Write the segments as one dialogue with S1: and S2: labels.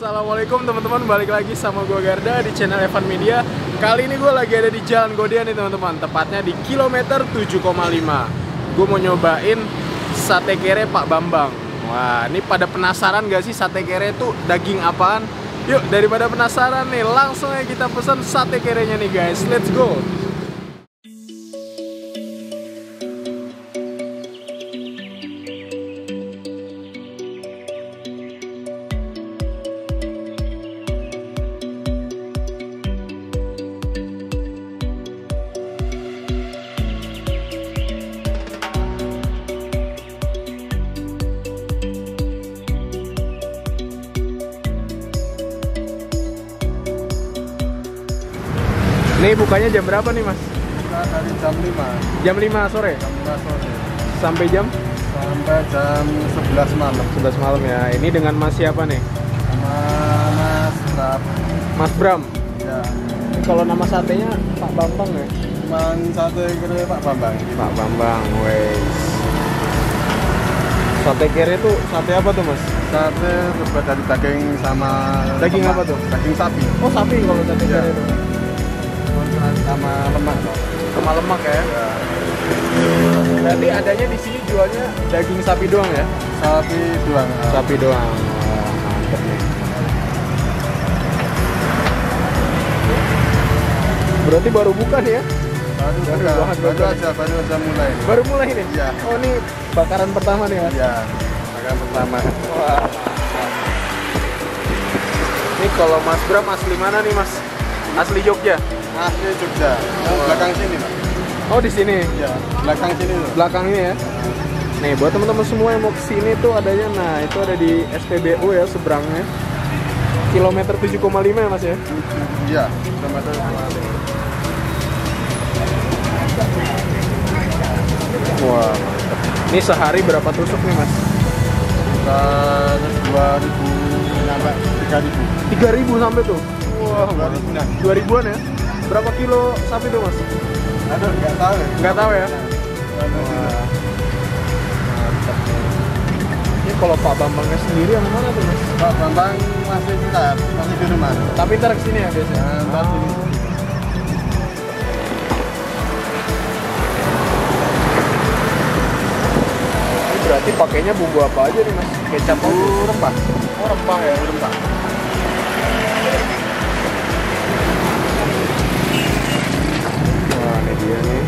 S1: Assalamualaikum teman-teman, balik lagi sama gue Garda di channel Evan Media. Kali ini gue lagi ada di Jalan Godean nih teman-teman, tepatnya di kilometer 7,5. Gue mau nyobain sate kere Pak Bambang. Wah, ini pada penasaran gak sih sate kere itu daging apaan? Yuk, daripada penasaran nih, langsung aja kita pesan sate kerenya nih guys. Let's go. Ini bukanya jam berapa nih mas?
S2: Buka dari jam 5.
S1: Jam 5 sore?
S2: Jam 5 sore.
S1: Sampai jam?
S2: Sampai jam 11 malam.
S1: 11 malam ya. Ini dengan mas siapa nih?
S2: Sama Mas Bram.
S1: Mas Bram?
S2: Ya.
S1: Ini kalau nama satenya Pak Bambang ya?
S2: Cuman sate kere Pak Bambang.
S1: Pak Bambang, wes. Sate kere itu sate apa tuh mas?
S2: Sate terbuat dari daging sama
S1: Daging
S2: lemak.
S1: apa tuh?
S2: Daging sapi.
S1: Oh sapi kalau sate
S2: Ya.
S1: kere itu?
S2: Sama lemak.
S1: Sama lemak ya?
S2: Ya.
S1: Berarti adanya di sini jualnya daging sapi doang ya?
S2: Sapi doang.
S1: Sapi doang. Wah, mantep nih. Berarti baru buka nih ya?
S2: Baru aja mulai.
S1: Baru mulai nih?
S2: Iya.
S1: Oh ini bakaran pertama nih mas?
S2: Iya. Makan pertama.
S1: Wah. Ini kalau Mas Bram asli mana nih mas? Asli Jogja?
S2: Asli Jogja. Belakang sini, Pak.
S1: Oh di sini?
S2: Iya, belakang sini loh.
S1: Belakang ini ya? Nih buat teman-teman semua yang mau kesini tuh adanya, nah itu ada di SPBU ya seberangnya. Kilometer 7,5 ya mas ya?
S2: Iya, kilometer 7,5.
S1: Wah, ini sehari berapa tusuk nih mas?
S2: Sekitar 2.000 sampai 3.000.
S1: 3.000 sampai tuh? Wah,
S2: 2.000-an.
S1: 2.000-an ya? Berapa kilo sapi tuh mas?
S2: Aduh, nggak tahu ya.
S1: Nggak tahu ya?
S2: Wah.
S1: Ini kalau Pak Bambangnya sendiri yang mana tuh mas?
S2: Pak Bambang masih ntar, masih di rumah.
S1: Tapi ntar kesini ya biasanya?
S2: Ntar sini.
S1: Ini berarti pakainya bumbu apa aja nih mas? Kecap apa?
S2: Rempah.
S1: Oh rempah ya?
S2: Rempah.
S1: Wah ini dia nih.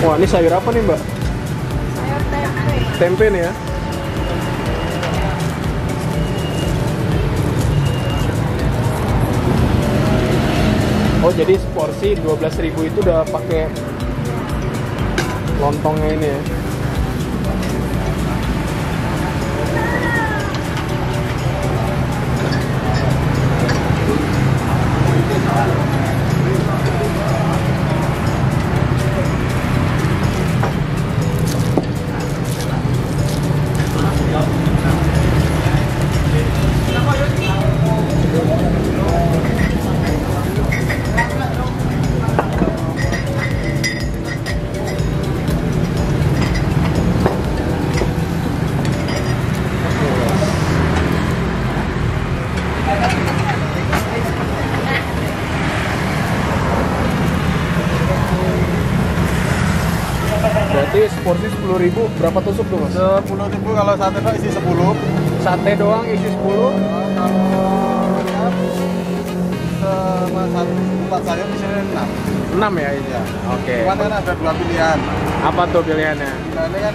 S1: Wah ini sayur apa nih mbak?
S3: Sayur tempe.
S1: Tempe nih ya? Oh jadi seporsi 12.000 itu udah pakai lontongnya ini ya? Berarti seporsi 10.000 berapa tusuk tuh mas?
S2: 10.000 kalau sate Pak isi 10.
S1: Sate doang isi 10?
S2: Kalau sama satu tempat sayur di sini 6.
S1: 6 ya ini?
S2: Iya.
S1: Oke.
S2: Cuman kan ada 2 pilihan.
S1: Apa tuh pilihannya?
S2: Ini kan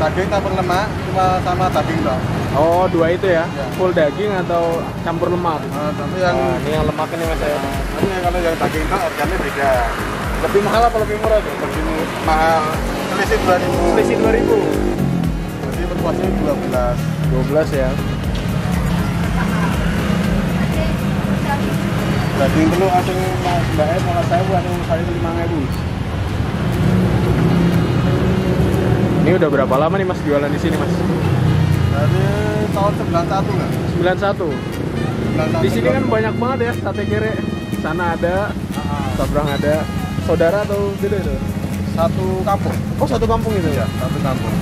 S2: daging campur lemak cuma sama daging dong.
S1: Oh 2 itu ya?
S2: Iya.
S1: Full daging atau campur lemak?
S2: Tapi yang
S1: Ini yang lemak ini mas ya?
S2: tapi kalau yang daging itu harganya beda.
S1: Lebih mahal apa lebih murah tuh?
S2: Lebih mahal. Selisih 2.000.
S1: Selisih 2.000?
S2: Jadi per porsi 12.
S1: 12 ya?
S2: Daging telur ada Mbak E kalau saya buat saya 5.000.
S1: Ini udah berapa lama nih mas jualan di sini mas?
S2: Dari tahun 91 nggak?
S1: 91.
S2: 91,
S1: Di sini kan
S2: 92.
S1: banyak banget ya sate kere. Sana ada, seberang ada. Saudara atau beda itu?
S2: Satu kampung.
S1: Oh, satu kampung itu
S2: Iya, satu kampung.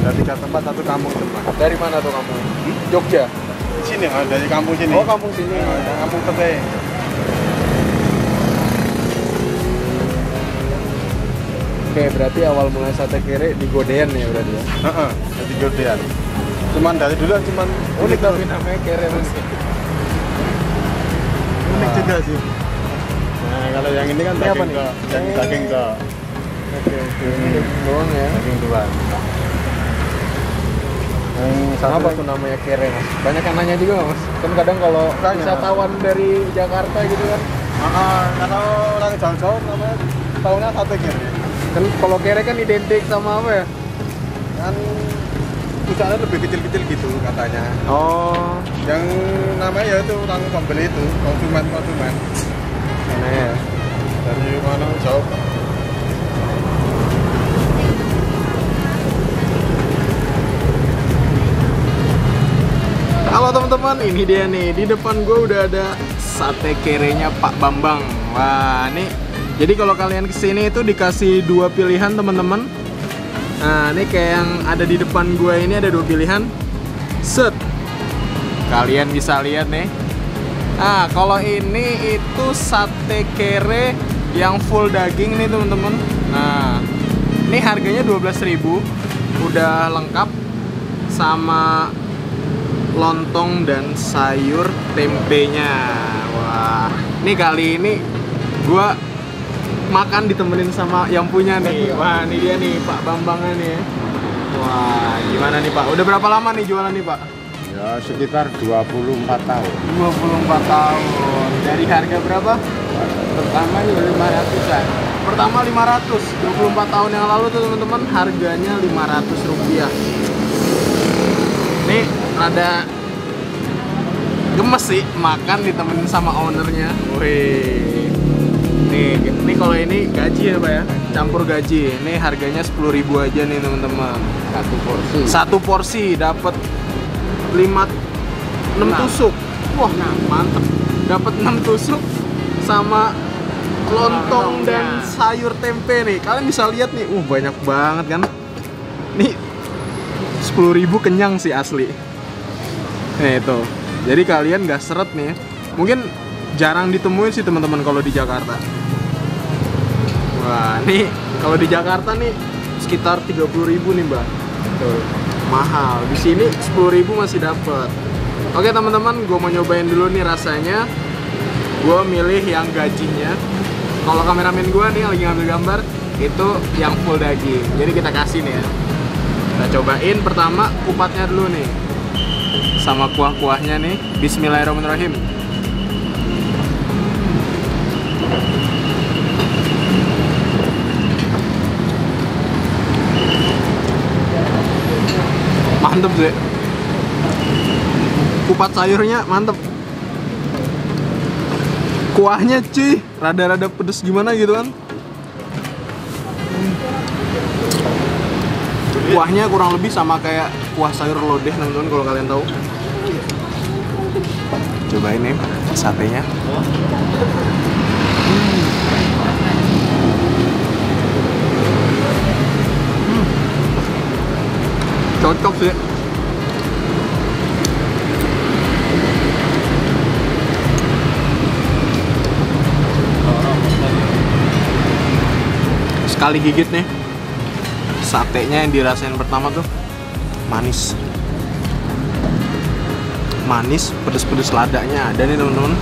S2: Dari 3 tempat satu kampung cuma.
S1: Dari mana tuh kampung? Jogja.
S2: Sini, dari kampung sini.
S1: Oh, kampung sini.
S2: Kampung Tete.
S1: Oke, berarti awal mulai sate kere di Godean ya berarti ya.
S2: Heeh, dari Jordan. Cuman dari dulu cuman
S1: Unik tapi namanya kere mas.
S2: unik juga sih. Nah, kalau yang ini kan
S1: Ini apa
S2: daging
S1: nih?
S2: ke, yang daging ke
S1: Oke, ini doang ya.
S2: daging dua. Yang satu
S1: Apa tuh namanya kere mas? Banyak yang nanya juga mas. Kan kadang kalau
S2: Tanya.
S1: wisatawan dari Jakarta gitu kan,
S2: kalau orang jauh-jauh namanya tahunya sate kere.
S1: kan kalau kere kan identik sama apa ya?
S2: Kan pusatnya lebih kecil-kecil gitu katanya.
S1: Oh,
S2: Yang namanya ya itu orang pembeli itu, konsumen.
S1: ini ya.
S2: Dari mana jauh.
S1: Halo teman-teman, ini dia nih. Di depan gue udah ada sate kerenya Pak Bambang. Wah, nih. Jadi kalau kalian kesini itu dikasih dua pilihan teman-teman. Nah, ini kayak yang ada di depan gue ini ada dua pilihan. Set. Kalian bisa lihat nih. Nah, kalau ini itu sate kere yang full daging nih teman-teman. Nah, ini harganya 12.000. Udah lengkap sama lontong dan sayur tempenya. Wah, ini kali ini gua makan ditemenin sama yang punya nih. Wah, ini dia nih Pak Bambangnya nih. Wah, gimana nih Pak? Udah berapa lama nih jualan nih Pak?
S2: Ya sekitar 24 tahun.
S1: 24 tahun. Dari harga berapa?
S2: Pertama ya 500-an.
S1: Pertama 500. 24 tahun yang lalu tuh teman-teman harganya 500 rupiah. Nih ada gemes sih makan ditemenin sama ownernya. Wih. Nih kalau ini gaji ya Pak ya, campur gaji. Ini harganya 10.000 aja nih teman-teman.
S2: Satu porsi.
S1: Satu porsi dapat 6 tusuk. Wah, mantep. Dapat 6 tusuk sama lontong dan sayur tempe nih. Kalian bisa lihat nih, banyak banget kan. Nih 10.000 kenyang sih asli. Nih itu. Jadi kalian nggak seret nih. Mungkin jarang ditemuin sih teman-teman kalau di Jakarta. Wah, nih kalau di Jakarta nih sekitar 30.000 nih, Mbak. Tuh, mahal. Di sini 10.000 masih dapat. Oke, teman-teman, gue mau nyobain dulu nih rasanya. Gue milih yang gajinya. Kalau kameramen gue nih yang lagi ngambil gambar, itu yang full daging. Jadi kita kasih nih ya. Kita cobain pertama kupatnya dulu nih. Sama kuah-kuahnya nih. Bismillahirrahmanirrahim. Mantep sih. Kupat sayurnya mantep. Kuahnya cuy, rada-rada pedes gimana gitu kan. Kuahnya kurang lebih sama kayak kuah sayur lodeh teman-teman kalau kalian tahu. Cobain nih satenya. Cocok sih. Sekali gigit nih, satenya yang dirasain pertama tuh manis, pedes-pedes ladanya ada nih teman-teman.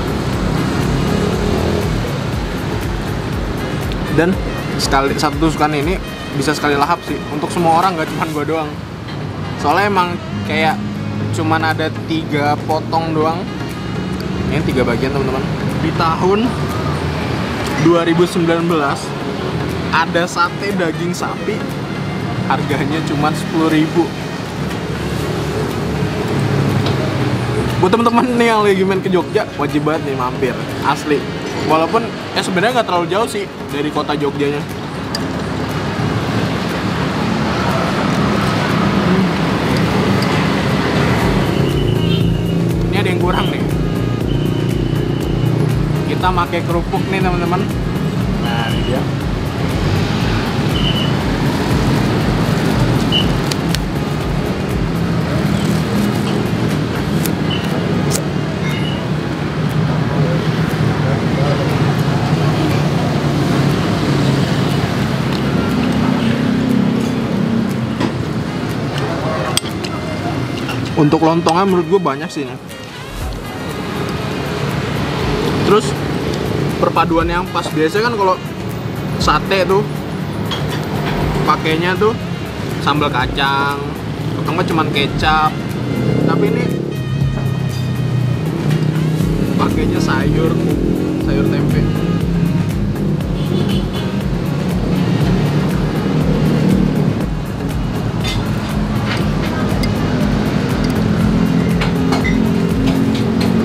S1: Dan satu tusukan ini bisa sekali lahap sih untuk semua orang, nggak cuma gue doang. Soalnya emang kayak cuman ada 3 potong doang. Ini 3 bagian teman-teman. Di tahun 2019 ada sate daging sapi harganya cuma 10.000. Buat teman-teman nih yang lagi main ke Jogja, wajib banget nih mampir, asli. Walaupun sebenarnya nggak terlalu jauh sih dari kota Jogjanya. kurang nih. Kita pakai kerupuk nih teman-teman. Nah ini dia. Untuk lontongnya menurut gue banyak sih nih. Terus perpaduan yang pas, biasanya kan kalau sate tuh pakainya tuh sambal kacang atau enggak cuman kecap, tapi ini pakainya sayur tempe.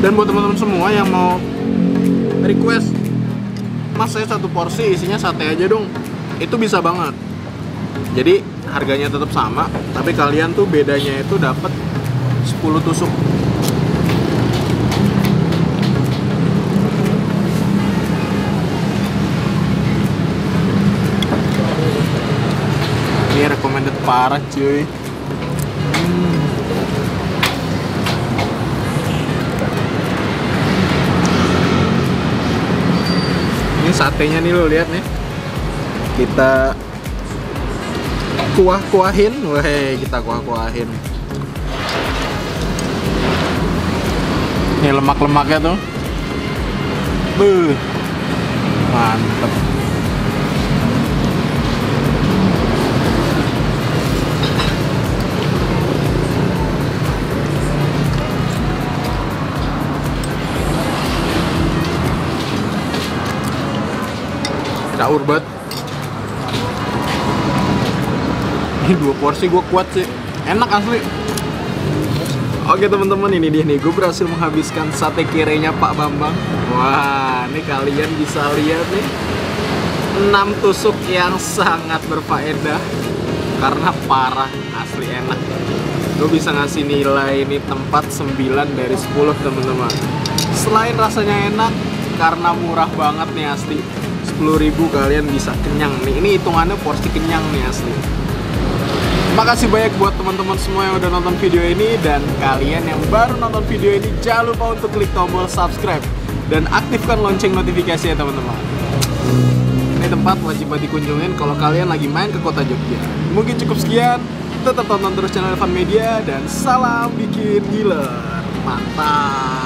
S1: Dan buat teman-teman semua yang mau request, Mas saya satu porsi isinya sate aja dong, itu bisa banget. Jadi harganya tetap sama, tapi kalian tuh bedanya itu dapat 10 tusuk. Ini recommended parah cuy. Ini satenya nih, lo lihat nih. Kita kuah-kuahin. Weh, kita kuah-kuahin. Ini lemak-lemaknya tuh. Mantep. Caur banget. Ini 2 porsi gue kuat sih, enak asli. Oke teman-teman, ini dia nih, gue berhasil menghabiskan sate kirenya Pak Bambang. Wah, ini kalian bisa lihat nih, 6 tusuk yang sangat berfaedah karena parah, asli enak. Gue bisa ngasih nilai ini tempat 9 dari 10 teman-teman. Selain rasanya enak, karena murah banget nih asli. 10.000 kalian bisa kenyang nih. Ini hitungannya porsi kenyang nih asli. Makasih banyak buat teman-teman semua yang udah nonton video ini, dan kalian yang baru nonton video ini jangan lupa untuk klik tombol subscribe dan aktifkan lonceng notifikasi ya teman-teman. Ini tempat wajib banget dikunjungin kalau kalian lagi main ke kota Jogja. Mungkin cukup sekian. Tetap tonton terus channel Evan Media dan salam bikin giler. Mantap.